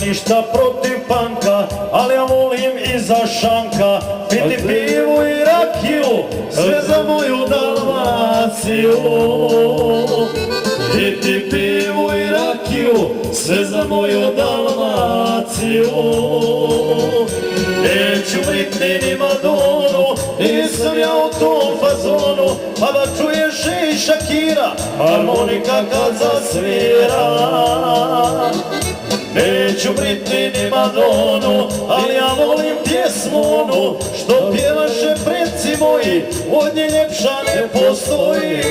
ništa protiv panka, ali ja volim i za šanka. Piti pivu i rakiju, sve za moju Dalmaciju. Piti pivu i rakiju, sve za moju Dalmaciju. Neću Britney ni Madonu, nisam ja u tom fazonu, pa da čuješ i Shakira, harmonika kad zasvira. Neću Britney ni Madonu, ali ja volim pjesmu onu što pjevaše preci moji, od nje ljepša ne postoji.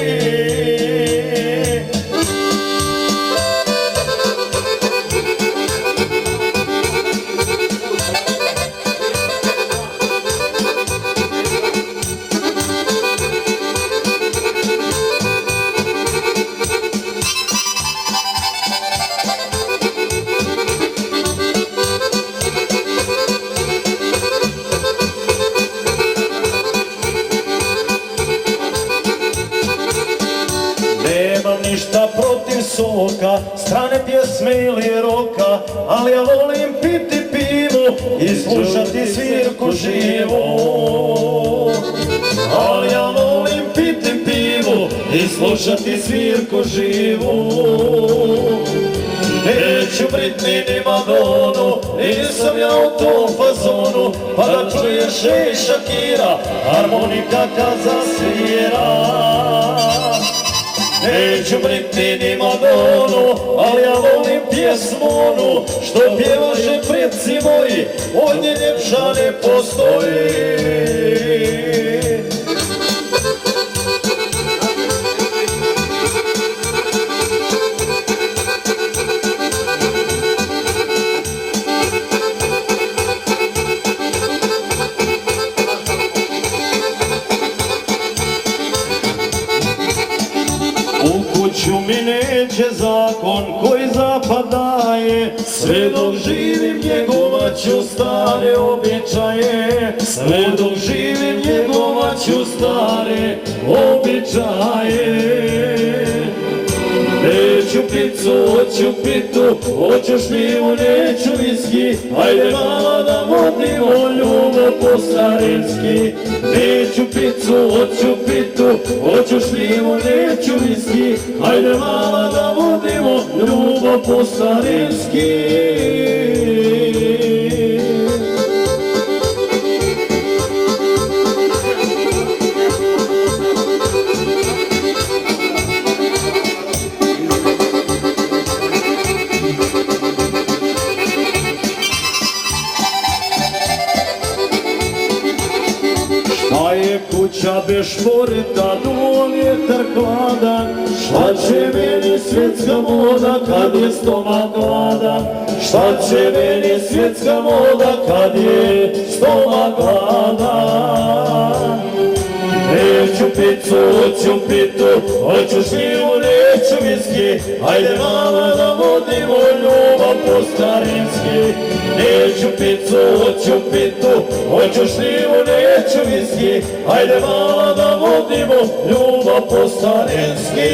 Nemam ništa protiv soka, strane pjesme ili roka, ali ja volim piti pivu i slušati svirku živu. Ali ja volim piti pivu i slušati svirku živu. Neću Britney ni Madonu, nisam ja u tom fazonu, pa da čuješ i Shakira, harmonika kad zasvira. Neću Britney ni Madonu, ali ja volim pjesmu onu što pjevaše preci moji, od nje ljepša ne postoji. U kuću mi neće zakon koji zapad daje, sve dok živim njegovat ću stare običaje. Sve dok živim njegovat ću stare običaje. Neću picu, hoću pitu, hoću šljivu, neću viski, ajde mala da vodimo ljubav po starinski. Neću picu, hoću pitu, hoću šljivu, neću viski, ajde mala da vodimo ljubav po starinski. Šta je kuća bez šporeta, duo vjetar hladan, šta će meni svjetska moda kad je stomak gladan? Šta će meni svjetska moda kad je stomak gladan? Neću picu, hoću pitu, hoću šljivu, neću viski, ajde mala da vodimo ljubav po starinski. Neću picu, hoću pitu, hoću šljivu, neću viski, ajde mala da vodimo ljubav po starinski.